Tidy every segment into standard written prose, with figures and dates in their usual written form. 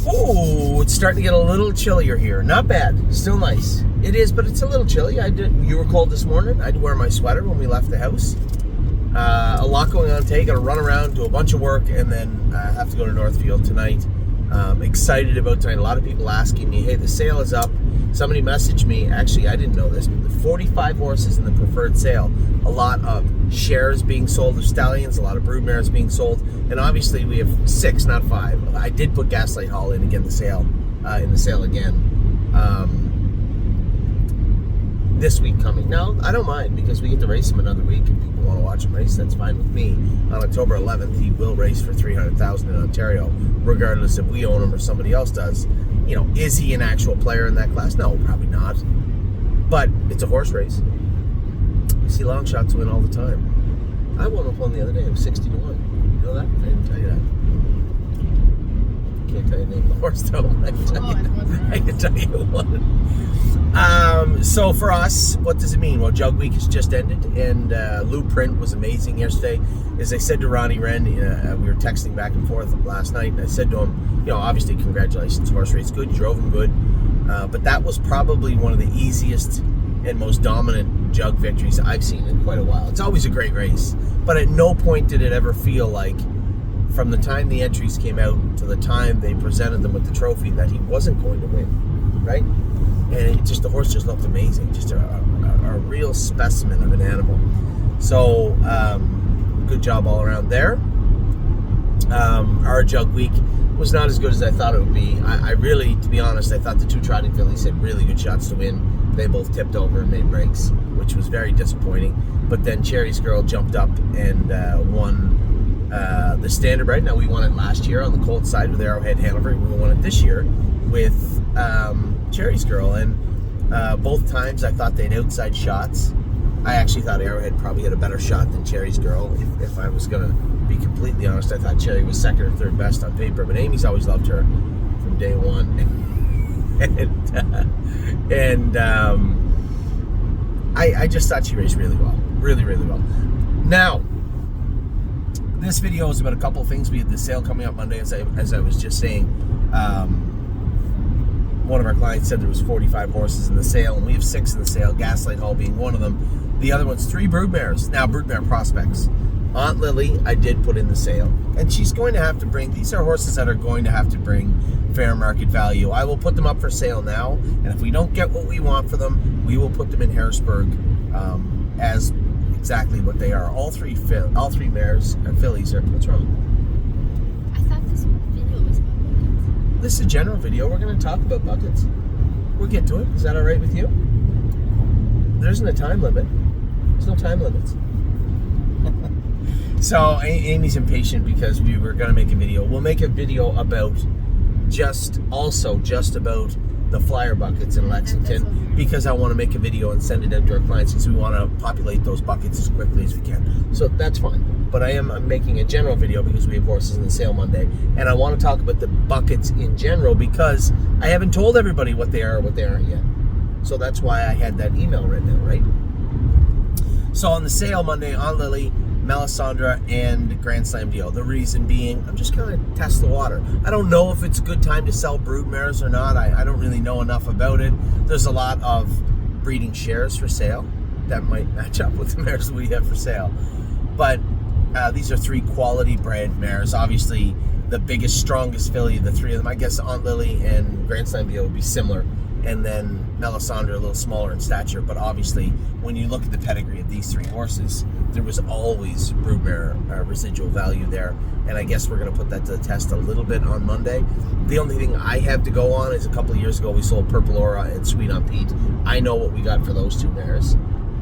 Oh, it's starting to get a little chillier here. Not bad. Still nice. It is, but it's a little chilly. You were cold this morning. I had to wear my sweater when we left the house. A lot going on today. Got to run around, do a bunch of work, and then have to go to Northfield tonight. Excited about tonight. A lot of people asking me, hey, the sale is up. Somebody messaged me. Actually, I didn't know this, but the 45 horses in the preferred sale. A lot of shares being sold of stallions, a lot of broodmares being sold, and obviously we have 6, not 5. I did put Gaslight Hall in again, the sale again. This week coming. Now, I don't mind because we get to race him another week. If people want to watch him race, that's fine with me. On October 11th, he will race for $300,000 in Ontario, regardless if we own him or somebody else does. You know, is he an actual player in that class? No, probably not. But it's a horse race. You see long shots win all the time. I won with one the other day. It was 60-1. You know that? I didn't tell you that. Can't tell you the name of the horse though. I can tell you one. So for us, what does it mean? Well, Jug Week has just ended, and Lou Print was amazing yesterday. As I said to Ronnie Wren, we were texting back and forth last night, and I said to him, you know, obviously congratulations, horse race good, you drove him good, but that was probably one of the easiest and most dominant Jug victories I've seen in quite a while. It's always a great race, but at no point did it ever feel like, from the time the entries came out to the time they presented them with the trophy, that he wasn't going to win, right? And the horse just looked amazing, just a real specimen of an animal. So, good job all around there. Our Jug Week was not as good as I thought it would be. I really, to be honest, I thought the 2 trotting fillies had really good shots to win. They both tipped over and made breaks, which was very disappointing. But then Cherry's Girl jumped up and won the Standardbred. Now, we won it last year on the colt side with Arrowhead Hanover. We won it this year with Cherry's Girl, and both times I thought they had outside shots. I actually thought Arrowhead probably had a better shot than Cherry's Girl. If I was going to be completely honest, I thought Cherry was 2nd or 3rd best on paper, but Amy's always loved her from day one. I just thought she raced really well. Really, really well. Now, this video is about a couple of things. We had the sale coming up Monday, as I was just saying. One of our clients said there was 45 horses in the sale, and we have 6 in the sale, Gaslight Hall being one of them. The other one's 3 broodmares. Now, broodmare prospects. Aunt Lily, I did put in the sale, and she's going to have to bring, these are horses that are going to have to bring fair market value. I will put them up for sale now, and if we don't get what we want for them, we will put them in Harrisburg as exactly what they are. All three mares and fillies are, what's wrong? I thought this video was about buckets. This is a general video. We're going to talk about buckets. We'll get to it. Is that all right with you? There isn't a time limit. There's no time limits. So Amy's impatient because we were going to make a video. We'll make a video about just about the flyer buckets in Lexington, because I want to make a video and send it out to our clients because we want to populate those buckets as quickly as we can. So that's fine. But I'm making a general video because we have horses in the sale Monday, and I want to talk about the buckets in general because I haven't told everybody what they are or what they aren't yet. So that's why I had that email written out, right? So on the sale Monday, Aunt Lily, Melisandre, and Grand Slam Deal. The reason being, I'm just going to test the water. I don't know if it's a good time to sell brood mares or not. I don't really know enough about it. There's a lot of breeding shares for sale that might match up with the mares we have for sale. But these are 3 quality bred mares. Obviously, the biggest, strongest filly of the 3 of them, I guess Aunt Lily and Grand Slam Deal would be similar. And then Melisandre a little smaller in stature, but obviously when you look at the pedigree of these 3 horses, there was always broodmare residual value there, and I guess we're going to put that to the test a little bit on Monday. The only thing I have to go on is a couple of years ago we sold Purple Aura and Sweet on Pete. I know what we got for those 2 mares,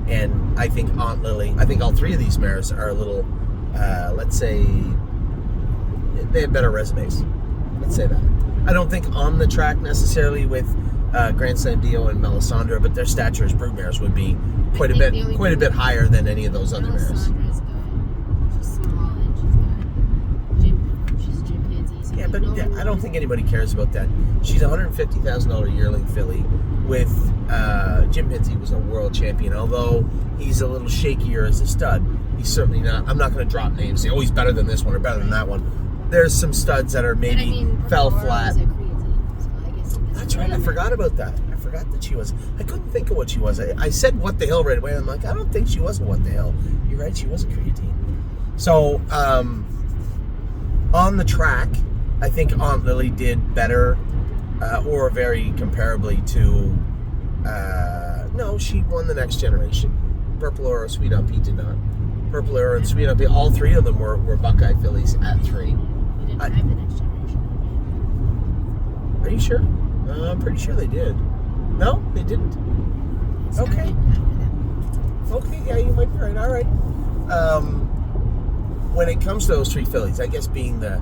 and I think Aunt Lily, I think all 3 of these mares are a little, let's say, they have better resumes. Let's say that. I don't think on the track necessarily with Grand Slam Dio and Melisandre, but their stature as broodmares would be quite a bit higher than any of those other mares. Melisandre's good. She's small and she's chimpanzee. So Yeah, but I don't think anybody cares about that. She's a $150,000 yearling filly with Jim Pinsey was a world champion. Although he's a little shakier as a stud, he's certainly not. I'm not going to drop names. Say, oh, he's better than this one or better than that one. There's some studs that are maybe fell flat. Creates That's right. I forgot about that. I forgot that she was. I couldn't think of what she was. I said what the hell right away. I'm like, I don't think she was a what the hell. You're right. She was a creatine. So on the track, I think Aunt Lily did better, or very comparably to. No, she won the Next Generation. Purple Aura, Sweet on Pete did not. Purple Aura and Sweet on Pete. All three of them were Buckeye fillies at 3. We didn't drive the Next Generation. Are you sure? I'm pretty sure they did. No, they didn't. Okay. Okay, yeah, you might be right. All right. When it comes to those 3 fillies, I guess being the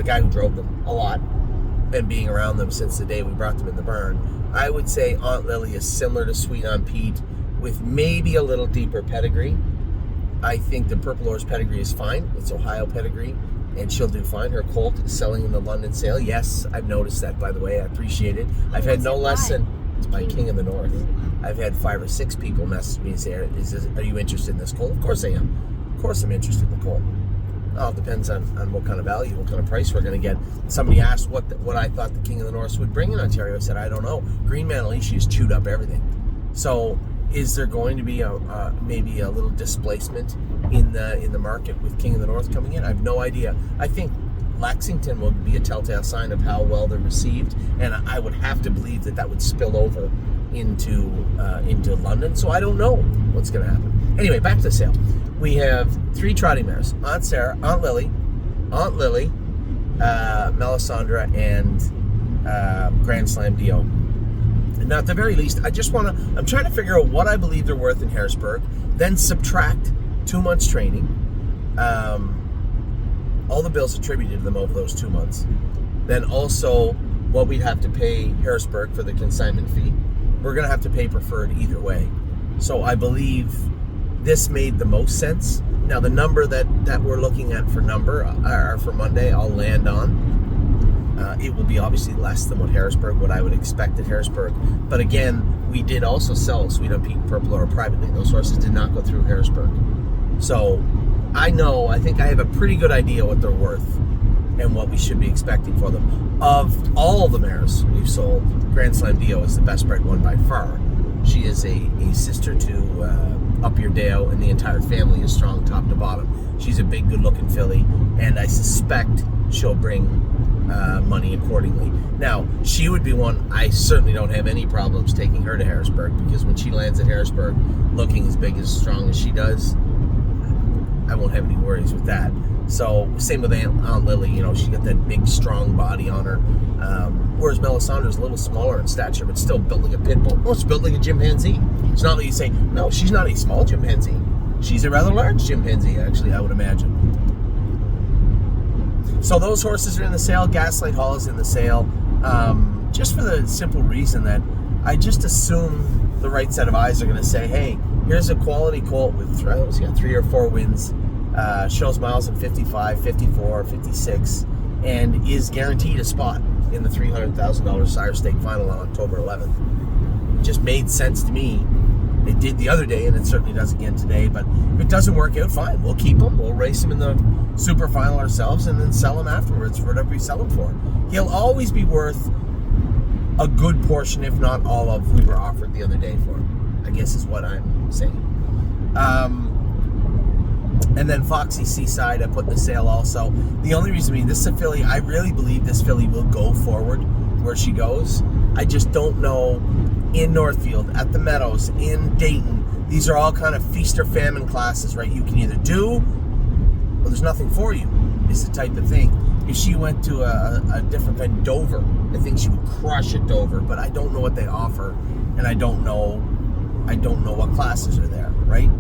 guy who drove them a lot and being around them since the day we brought them in the barn, I would say Aunt Lily is similar to Sweet on Pete with maybe a little deeper pedigree. I think the Purple Aura's pedigree is fine. It's Ohio pedigree, and she'll do fine. Her colt is selling in the London sale. Yes, I've noticed that, by the way. I appreciate it. I've had no less than... It's by King of the North. I've had 5 or 6 people message me and say, are you interested in this colt? Of course I am. Of course I'm interested in the colt. Well, it depends on what kind of value, what kind of price we're going to get. Somebody asked what I thought the King of the North would bring in Ontario. I said, I don't know. Green Man Alicia has chewed up everything. So is there going to be maybe a little displacement in the market with King of the North coming in? I have no idea. I think Lexington will be a telltale sign of how well they're received, and I would have to believe that would spill over into London. So I don't know what's going to happen. Anyway, back to the sale. We have 3 trotting mares: Aunt Sarah, Aunt Lily, Melisandre, and Grand Slam Dio. Now, at the very least, I'm trying to figure out what I believe they're worth in Harrisburg, then subtract 2 months training, all the bills attributed to them over those 2 months, then also what we'd have to pay Harrisburg for the consignment fee. We're going to have to pay preferred either way. So I believe this made the most sense. Now, the number that we're looking at for Monday, I'll land on. It will be obviously less than what I would expect at Harrisburg. But again, we did also sell Sweet on Pete and Purple Aura privately. Those horses did not go through Harrisburg. So I think I have a pretty good idea what they're worth and what we should be expecting for them. Of all the mares we've sold, Grand Slam Dio is the best bred one by far. She is a sister to Up Your Dale, and the entire family is strong top to bottom. She's a big, good-looking filly, and I suspect she'll bring money accordingly. Now, she would be one I certainly don't have any problems taking her to Harrisburg, because when she lands at Harrisburg looking as big, as strong as she does, I won't have any worries with that. So, same with Aunt Lily. She got that big, strong body on her. Whereas Melisandre is a little smaller in stature, but still built like a pit bull. Oh, it's built like a chimpanzee. It's not like you say, no, she's not a small chimpanzee. She's a rather large chimpanzee, actually, I would imagine. So those horses are in the sale. Gaslight Hall is in the sale. Just for the simple reason that I just assume the right set of eyes are going to say, hey, here's a quality colt with 3 or 4 wins, shows miles in 55, 54, 56, and is guaranteed a spot in the $300,000 Sire Stake Final on October 11th. It just made sense to me. It did the other day, and it certainly does again today. But if it doesn't work out, fine. We'll keep him. We'll race him in the Super Final ourselves, and then sell him afterwards for whatever we sell him for. He'll always be worth a good portion, if not all of we were offered the other day for him, I guess is what I'm saying. And then Foxy Seaside, I put in the sale also. The only reason this is a filly, I really believe this filly will go forward where she goes. I just don't know. In Northfield, at the Meadows, in Dayton, these are all kind of feast or famine classes, right? You can either do, or there's nothing for you, is the type of thing. If she went to a different kind, Dover, I think she would crush at Dover, but I don't know what they offer, and I don't know what classes are there, right?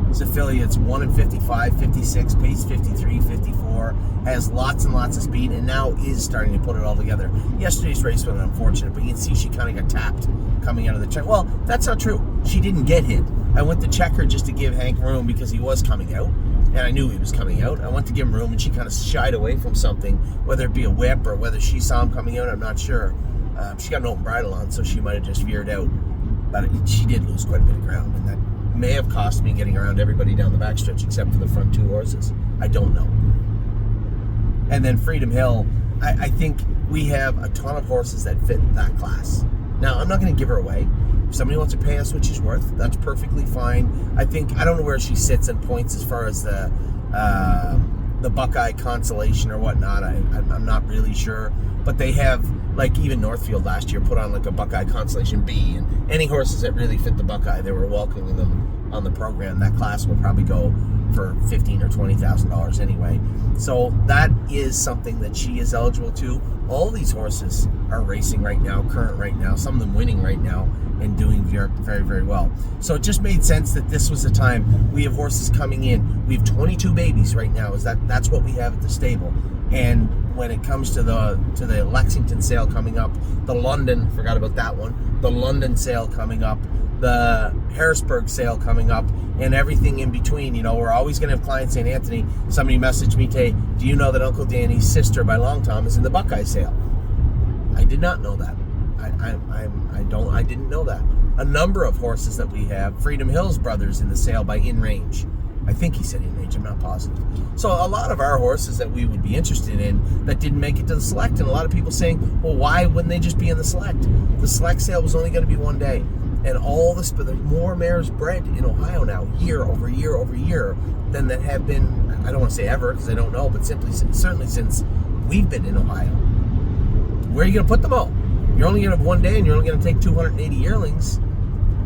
It's a filly, it's 1 in 55, 56, pace 53, 54, has lots and lots of speed, and now is starting to put it all together. Yesterday's race was unfortunate, but you can see she kind of got tapped coming out of the check. Well, that's not true. She didn't get hit. I went to check her just to give Hank room because he was coming out, and I knew he was coming out. I went to give him room, and she kind of shied away from something, whether it be a whip or whether she saw him coming out, I'm not sure. She got an open bridle on, so she might have just veered out, but she did lose quite a bit of ground, and that may have cost me getting around everybody down the backstretch except for the front 2 horses. I don't know. And then Freedom Hill, I think we have a ton of horses that fit that class. Now, I'm not going to give her away. If somebody wants to pay us what she's worth, that's perfectly fine. I don't know where she sits in points as far as the Buckeye consolation or whatnot. I'm not really sure. But they have, like, even Northfield last year put on like a Buckeye consolation B, and any horses that really fit the Buckeye, they were welcoming them on the program. That class will probably go for $15,000 or $20,000 anyway. So that is something that she is eligible to. All these horses are racing right now, current right now, some of them winning right now and doing very, very, very well. So it just made sense that this was the time. We have horses coming in. We have 22 babies right now. That's what we have at the stable. And when it comes to the Lexington sale coming up, the London, forgot about that one, the London sale coming up, the Harrisburg sale coming up, and everything in between. You know, we're always going to have clients saying, Anthony, somebody messaged me today, do you know that Uncle Danny's sister by Long Tom is in the Buckeye sale? I did not know that. I didn't know that. A number of horses that we have, Freedom Hills brothers in the sale by In Range. I think he said In Range, I'm not positive. So a lot of our horses that we would be interested in that didn't make it to the Select, and a lot of people saying, well, why wouldn't they just be in the Select? The Select sale was only going to be one day. And all this, but there's more mares bred in Ohio now, year over year over year, than that have been, I don't want to say ever, because I don't know, but certainly since we've been in Ohio. Where are you going to put them all? You're only going to have one day, and you're only going to take 280 yearlings.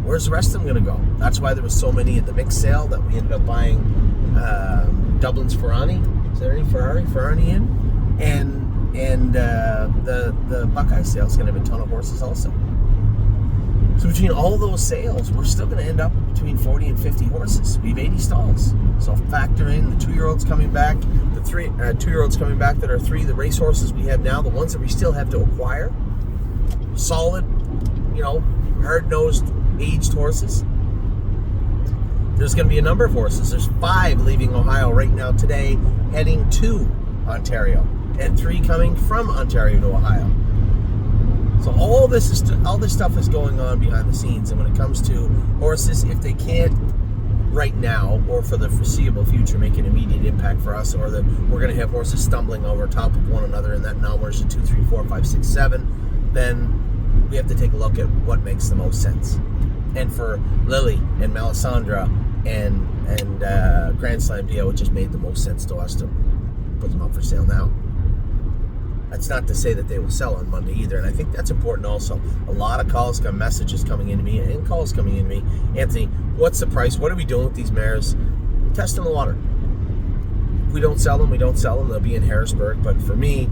Where's the rest of them going to go? That's why there was so many at the mixed sale that we ended up buying Dublin's Ferrani. Is there any Ferrani in? And the Buckeye sale is going to have a ton of horses also. So between all those sales, we're still going to end up between 40 and 50 horses. We have 80 stalls. So factor in the 2-year-olds coming back, the 2-year-olds coming back that are 3, the race horses we have now, the ones that we still have to acquire. Solid, hard-nosed, aged horses. There's going to be a number of horses. There's 5 leaving Ohio right now today, heading to Ontario, and 3 coming from Ontario to Ohio. So all this stuff is going on behind the scenes. And when it comes to horses, if they can't right now or for the foreseeable future make an immediate impact for us, or that we're going to have horses stumbling over top of one another in that nomination 2, 3, 4, 5, 6, 7, then we have to take a look at what makes the most sense. And for Lily and Melisandre and Grand Slam Dio, it just made the most sense to us to put them up for sale now. That's not to say that they will sell on Monday either, and I think that's important also. A lot of messages coming into me, and calls coming into me. Anthony, what's the price? What are we doing with these mares? Testing the water. If we don't sell them, we don't sell them. They'll be in Harrisburg. But for me,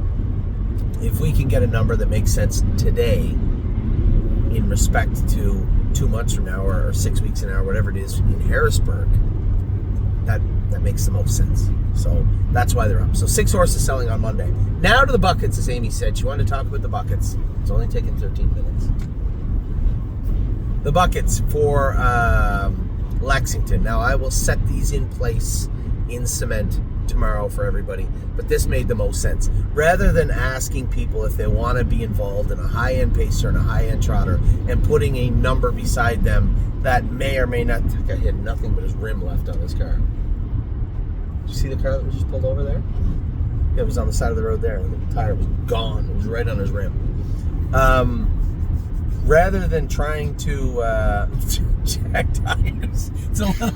if we can get a number that makes sense today in respect to 2 months from now or 6 weeks from now, whatever it is, in Harrisburg, that makes the most sense. So that's why they're up. So 6 horses selling on Monday. Now to the buckets, as Amy said. She wanted to talk about the buckets. It's only taken 13 minutes. The buckets for Lexington. Now I will set these in place in cement tomorrow for everybody, but this made the most sense. Rather than asking people if they want to be involved in a high-end pacer and a high-end trotter and putting a number beside them that may or may not, I had nothing but his rim left on this car. Did you see the car that was just pulled over there? It was on the side of the road there. The tire was gone. It was right on his rim. Rather than trying to check tires, it's a little...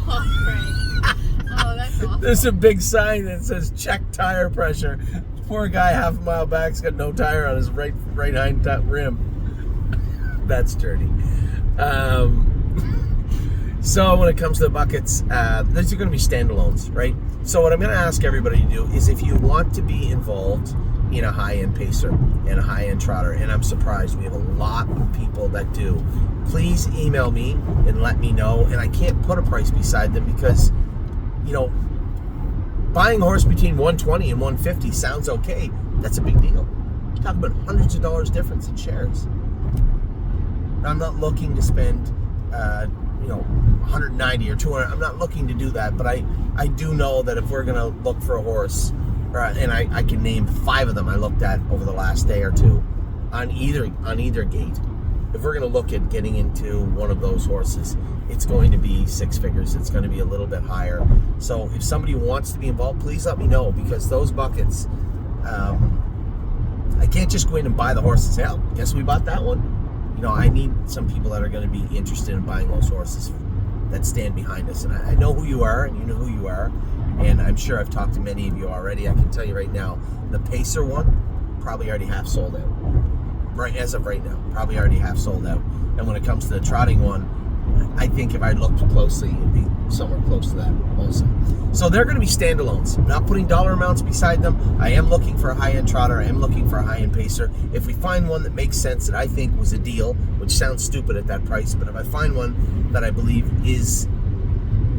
Oh, that's awful. There's a big sign that says check tire pressure. Poor guy half a mile back's got no tire on his right hind rim. That's dirty. So when it comes to the buckets, these are going to be standalones, right? So what I'm going to ask everybody to do is, if you want to be involved in a high-end pacer and a high-end trotter, and I'm surprised we have a lot of people that do, please email me and let me know. And I can't put a price beside them because, buying a horse between $120 and $150 sounds okay. That's a big deal. We're talking about hundreds of dollars difference in shares. I'm not looking to spend, $190 or $200. I'm not looking to do that, but I do know that if we're going to look for a horse, and I can name 5 of them I looked at over the last day or two on either gate. If we're going to look at getting into one of those horses, it's going to be 6 figures. It's going to be a little bit higher. So if somebody wants to be involved, please let me know, because those buckets, can't just go in and buy the horses. Hell, guess we bought that one. You know, I need some people that are going to be interested in buying those horses that stand behind us. And I know who you are, and you know who you are. And I'm sure I've talked to many of you already. I can tell you right now, the Pacer one, probably already half sold out. Right, as of right now, probably already half sold out. And when it comes to the trotting one, I think if I looked closely, it'd be somewhere close to that also. So they're going to be standalones. I'm not putting dollar amounts beside them. I am looking for a high-end trotter. I am looking for a high-end pacer. If we find one that makes sense, that I think was a deal, which sounds stupid at that price, but if I find one that I believe is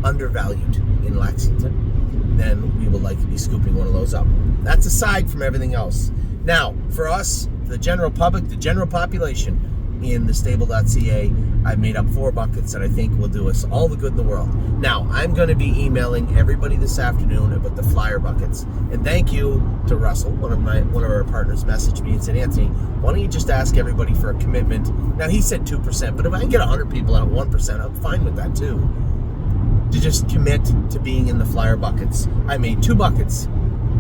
undervalued in Lexington, then we will likely be scooping one of those up. That's aside from everything else. Now, for us, the general public, the general population, in the stable.ca, I've made up 4 buckets that I think will do us all the good in the world. Now, I'm going to be emailing everybody this afternoon about the flyer buckets. And thank you to Russell, one of our partners, messaged me and said, Anthony, why don't you just ask everybody for a commitment? Now, he said 2%, but if I can get 100 people out at 1%, I'm fine with that too. To just commit to being in the flyer buckets. I made 2 buckets.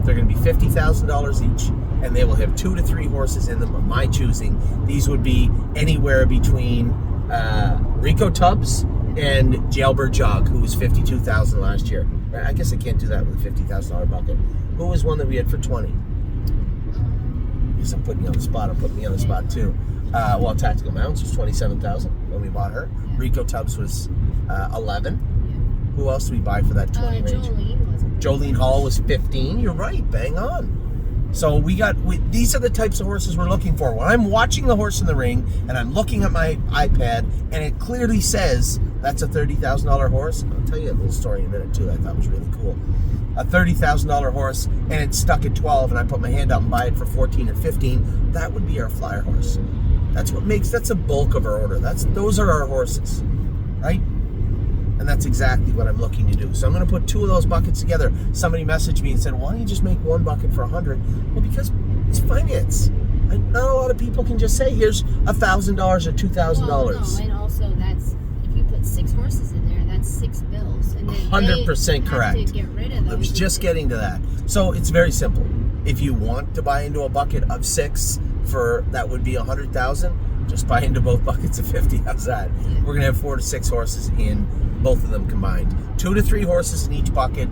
They're going to be $50,000 each, and they will have 2 to 3 horses in them of my choosing. These would be anywhere between Rico Tubbs and Jailbird Jog, who was $52,000 last year. I guess I can't do that with a $50,000 bucket. Who was one that we had for 20? I guess I'm putting you on the spot. I'm putting me on the spot too. Well, Tactical Mounts was $27,000 when we bought her. Rico Tubbs was $11,000. Who else did we buy for that 20 range? Jolene Hall was 15. You're right, bang on. So these are the types of horses we're looking for. When I'm watching the horse in the ring and I'm looking at my iPad and it clearly says that's a $30,000 horse. I'll tell you a little story in a minute too that I thought was really cool. A $30,000 horse and it's stuck at 12 and I put my hand out and buy it for 14 or 15. That would be our flyer horse. That's the bulk of our order. Those are our horses, right? And that's exactly what I'm looking to do. So I'm going to put 2 of those buckets together. Somebody messaged me and said, why don't you just make 1 bucket for 100? Well, because it's finance. Not a lot of people can just say, here's $1,000 or $2,000. Well, no, and also that's, if you put 6 horses in there, that's 6 bills. And then 100% correct. Have to get rid of those. I was just getting to that. So it's very simple. If you want to buy into a bucket of 6 that would be $100,000, just buy into both buckets of 50. How's that? Yeah. We're going to have 4 to 6 horses in both of them combined. 2 to 3 horses in each bucket.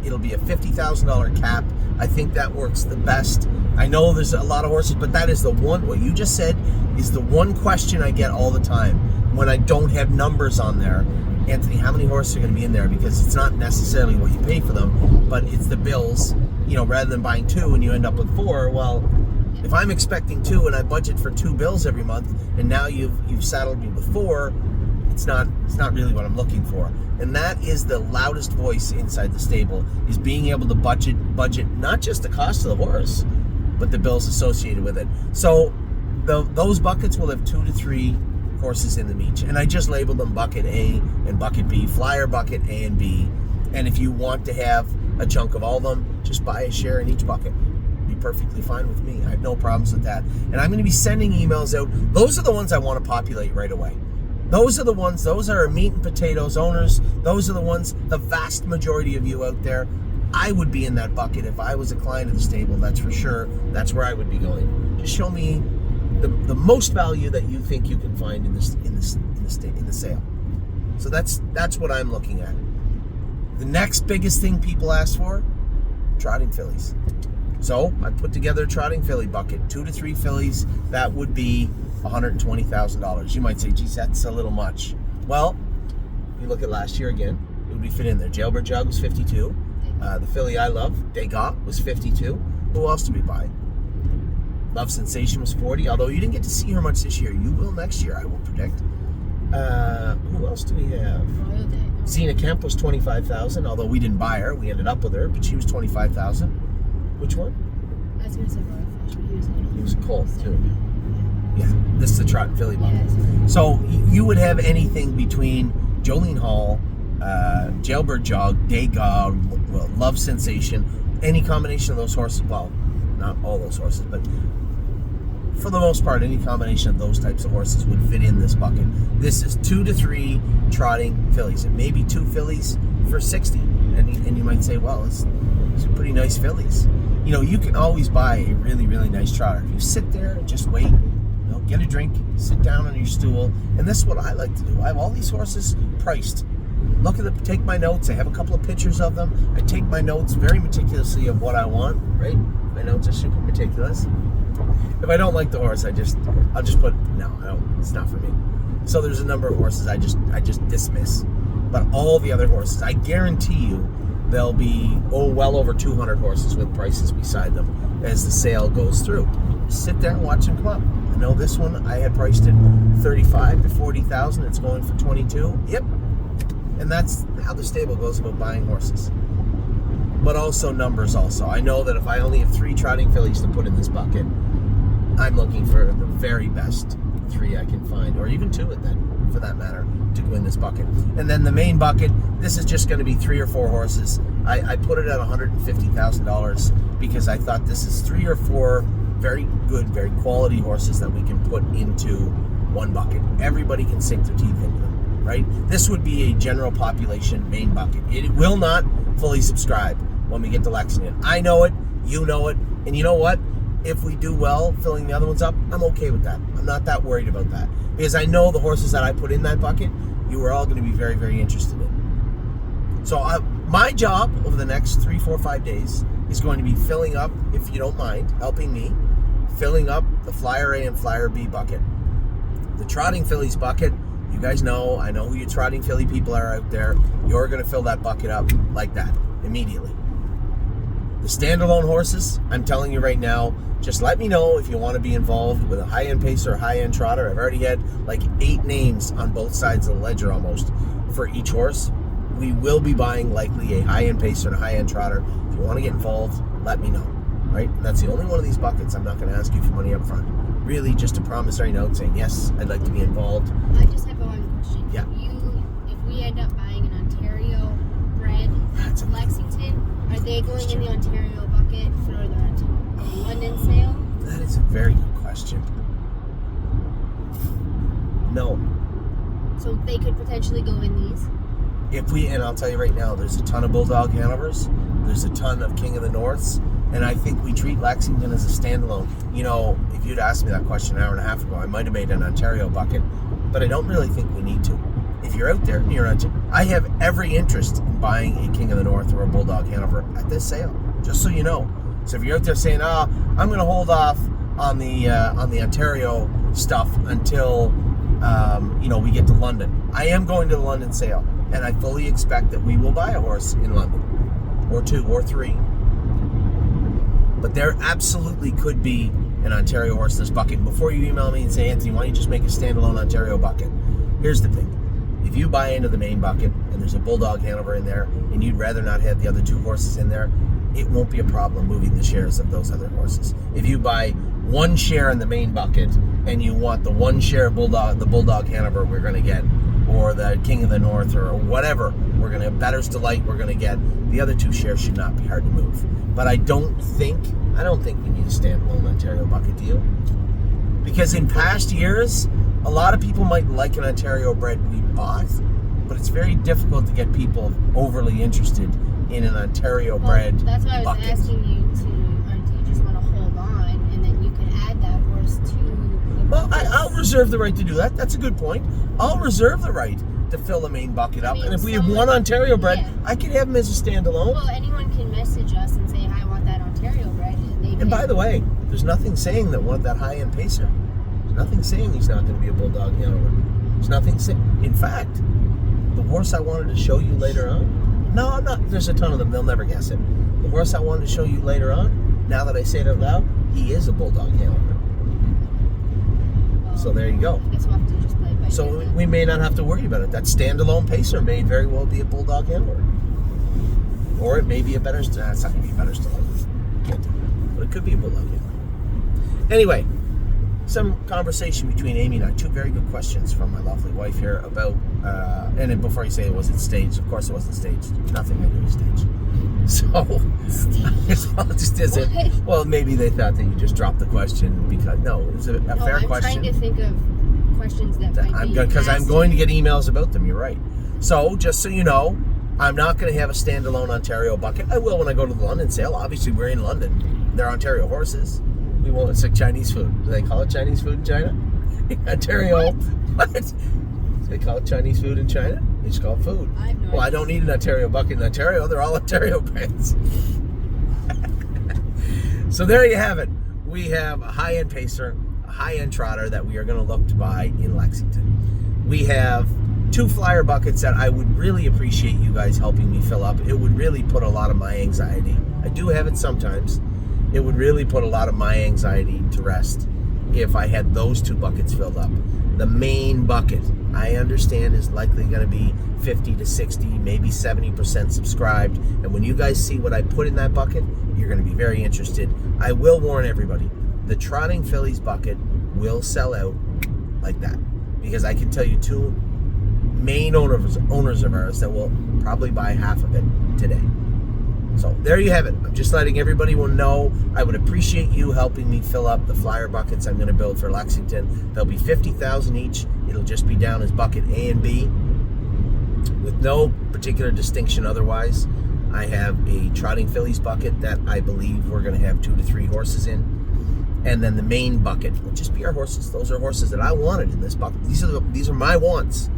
It'll be a $50,000 cap. I think that works the best. I know there's a lot of horses, but that is the one, what you just said is the one question I get all the time when I don't have numbers on there. Anthony, how many horses are going to be in there? Because it's not necessarily what you pay for them, but it's the bills. You know, rather than buying 2 and you end up with 4, well, if I'm expecting 2 and I budget for 2 bills every month, and now you've saddled me with 4, it's not really what I'm looking for. And that is the loudest voice inside the stable, is being able to budget not just the cost of the horse, but the bills associated with it. So those buckets will have 2 to 3 horses in them each. And I just labeled them bucket A and bucket B, flyer bucket A and B. And if you want to have a chunk of all of them, just buy a share in each bucket. Be perfectly fine with me. I have no problems with that. And I'm going to be sending emails out. Those are the ones I want to populate right away. Those are the ones, those are our meat and potatoes owners. Those are the ones, the vast majority of you out there. I would be in that bucket if I was a client of the stable, that's for sure. That's where I would be going. Just show me the most value that you think you can find in the sale. So that's what I'm looking at. The next biggest thing people ask for, trotting fillies. So I put together a trotting filly bucket, 2 to 3 fillies. That would be $120,000. You might say, geez, that's a little much. Well, you look at last year again, it would be fit in there. Jailbird Jug was 52. The filly I love, Degas, was 52. Who else did we buy? Love Sensation was 40. Although you didn't get to see her much this year, you will next year, I will predict. Who else do we have? Xena Kemp was 25,000. Although we didn't buy her, we ended up with her, but she was 25,000. Which one? I was going to say Royal Fish, but He was a colt too. Yeah, this is the trot filly bucket. Yeah, so you would have anything between Jolene Hall, Jailbird Jog, Degas, Love Sensation, any combination of those horses. Well, not all those horses, but for the most part, any combination of those types of horses would fit in this bucket. This is 2 to 3 trotting fillies. It may be 2 fillies for 60, and you might say, well, it's pretty nice fillies. you can always buy a really, really nice trotter. If you sit there and just wait, get a drink, sit down on your stool, and this is what I like to do. I have all these horses priced. Look at them, take my notes. I have a couple of pictures of them. I take my notes very meticulously of what I want, right? My notes are super meticulous. If I don't like the horse, I'll just put, no, I don't, it's not for me. So there's a number of horses I just dismiss. But all the other horses, I guarantee you, there'll be, well over 200 horses with prices beside them as the sale goes through. Just sit there and watch them come up. I know this one, I had priced it 35 to 40,000. It's going for 22. Yep. And that's how the stable goes about buying horses. But also numbers also. I know that if I only have 3 trotting fillies to put in this bucket, I'm looking for the very best 3 I can find, or even 2 of them, for that matter, to go in this bucket. And then the main bucket, this is just going to be 3 or 4 horses. I put it at $150,000 because I thought this is 3 or 4 very good, very quality horses that we can put into one bucket. Everybody can sink their teeth into them, right? This would be a general population main bucket. It will not fully subscribe when we get to Lexington. I know it, you know it, and you know what? If we do well filling the other ones up, I'm okay with that. I'm not that worried about that because I know the horses that I put in that bucket, you are all going to be very, very interested in. So my job over the next 3, 4, 5 days is going to be filling up, if you don't mind, helping me, filling up the Flyer A and Flyer B bucket. The trotting fillies bucket, you guys know, I know who your trotting filly people are out there. You're going to fill that bucket up like that immediately. The standalone horses, I'm telling you right now, just let me know if you want to be involved with a high-end pacer or high-end trotter. I've already had like 8 names on both sides of the ledger almost for each horse. We will be buying likely a high-end pacer and a high-end trotter. If you want to get involved, let me know, right? And that's the only one of these buckets I'm not going to ask you for money up front. Really just a promissory note saying, yes, I'd like to be involved. I just have one question. Yeah. If we end up buying an Ontario bred That's a Lexington, are they going in the Ontario bucket for the London sale? That is a very good question. No. So they could potentially go in these? And I'll tell you right now, there's a ton of Bulldog Hanovers, there's a ton of King of the Norths, and I think we treat Lexington as a standalone. If you'd asked me that question an hour and a half ago, I might have made an Ontario bucket, but I don't really think we need to. If you're out there and you're I have every interest in buying a King of the North or a Bulldog Hanover at this sale, just so you know. So if you're out there saying, I'm going to hold off on the Ontario stuff until we get to London, I am going to the London sale, and I fully expect that we will buy a horse in London, or 2 or 3. But there absolutely could be an Ontario horse in this bucket. Before you email me and say, Anthony, why don't you just make a standalone Ontario bucket? Here's the thing. If you buy into the main bucket and there's a Bulldog Hanover in there and you'd rather not have the other 2 horses in there, it won't be a problem moving the shares of those other horses. If you buy 1 share in the main bucket and you want the 1 share of the Bulldog Hanover we're going to get, or the King of the North, or whatever, we're going to Better's Delight we're going to get, the other 2 shares should not be hard to move. But I don't think we need a standalone Ontario bucket deal. Because in past years, a lot of people might like an Ontario bred we bought, but it's very difficult to get people overly interested in an Ontario bred bucket. That's why I was asking you or do you just want to hold on and then you can add that horse to the bucket? Well, I'll reserve the right to do that. That's a good point. I'll reserve the right to fill the main bucket up. And if we have 1 Ontario bred, I can have him as a standalone. Well, anyone can message us and say, I want that Ontario bred. And by the way, there's nothing saying that want that high-end pacer. There's nothing saying he's not going to be a Bulldog Hanover. There's nothing saying. In fact, the horse I wanted to show you later on, no, I'm not. There's a ton of them. They'll never guess it. The horse I wanted to show you later on, now that I say it out loud, he is a Bulldog Hanover. So there you go. I guess we'll have to just play it by ear. So we may not have to worry about it. That standalone pacer may very well be a Bulldog Hanover. Or it may be a Better's Delight. It's not going to be a Better's Delight. Can't do it. But it could be a Bulldog Hanover. Anyway, some conversation between Amy and I. 2 very good questions from my lovely wife here about, and then before you say it wasn't staged, of course it wasn't staged. Nothing I do is staged. So, well, it just isn't. Well, maybe they thought that you just dropped the question because, no, it was a fair question. I'm trying to think of questions that might be because I'm going to get emails about them, you're right. So, just so you know, I'm not going to have a standalone Ontario bucket. I will when I go to the London sale. Obviously, we're in London. they're Ontario horses. We won't. It's like Chinese food. Do they call it Chinese food in China? Ontario. What? Do they call it Chinese food in China? They just call it food. Well, I don't need an Ontario bucket in Ontario. They're all Ontario brands. So there you have it. We have a high-end pacer, a high-end trotter that we are going to look to buy in Lexington. We have 2 flyer buckets that I would really appreciate you guys helping me fill up. It would really put a lot of my anxiety. I do have it sometimes. It would really put a lot of my anxiety to rest if I had those 2 buckets filled up. The main bucket, I understand, is likely going to be 50 to 60, maybe 70% subscribed. And when you guys see what I put in that bucket, you're going to be very interested. I will warn everybody, the Trotting Fillies bucket will sell out like that. Because I can tell you 2 main owners of ours that will probably buy half of it today. So there you have it. I'm just letting everybody know. I would appreciate you helping me fill up the flyer buckets I'm going to build for Lexington. They'll be 50,000 each. It'll just be down as bucket A and B with no particular distinction otherwise. I have a Trotting Fillies bucket that I believe we're going to have 2 to 3 horses in. And then the main bucket will just be our horses. Those are horses that I wanted in this bucket. These are my wants.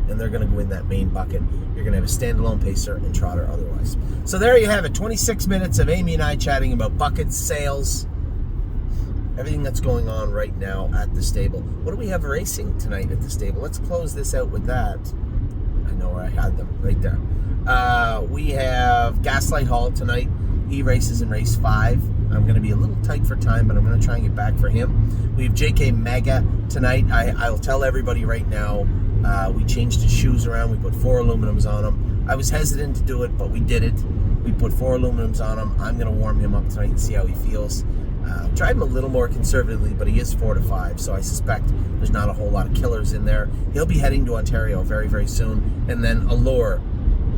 And they're going to go in that main bucket. You're going to have a standalone pacer and trotter otherwise. So there you have it. 26 minutes of Amy and I chatting about buckets, sales, everything that's going on right now at the stable. What do we have racing tonight at the stable? Let's close this out with that. I know where I had them, right there. We have Gaslight Hall tonight. He races in race 5. I'm going to be a little tight for time, but I'm going to try and get back for him. We have JK Mega tonight. I'll tell everybody right now, we changed his shoes around. We put 4 aluminums on him. I was hesitant to do it, but we did it. We put 4 aluminums on him. I'm going to warm him up tonight and see how he feels. Tried him a little more conservatively, but he is 4 to 5, so I suspect there's not a whole lot of killers in there. He'll be heading to Ontario very, very soon. And then Allure.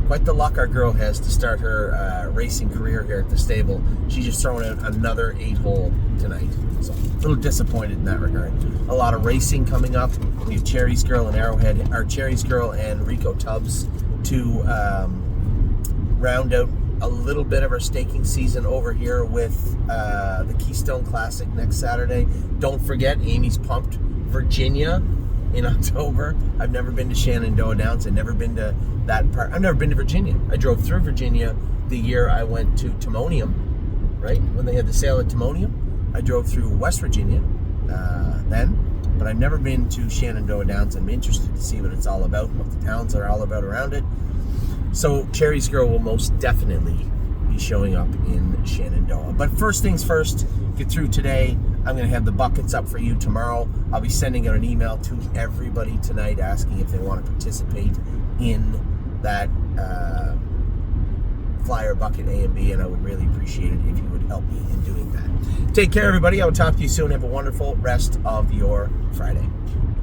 Quite the luck our girl has to start her racing career here at the stable. She's just throwing out another 8-hole tonight. So a little disappointed in that regard. A lot of racing coming up. We have Cherry's Girl and Arrowhead, or Cherry's Girl and Rico Tubbs to round out a little bit of our staking season over here with the Keystone Classic next Saturday. Don't forget, Amy's pumped Virginia in October. I've never been to Shenandoah Downs. I've never been to that part. I've never been to Virginia. I drove through Virginia the year I went to Timonium, right? When they had the sale at Timonium. I drove through West Virginia then, but I've never been to Shenandoah Downs. I'm interested to see what it's all about, what the towns are all about around it. So Cherry's Girl will most definitely be showing up in Shenandoah. But first things first, get through today. I'm going to have the buckets up for you tomorrow. I'll be sending out an email to everybody tonight asking if they want to participate in that flyer bucket A and B, and I would really appreciate it if you would help me in doing that. Take care, everybody. I will talk to you soon. Have a wonderful rest of your Friday.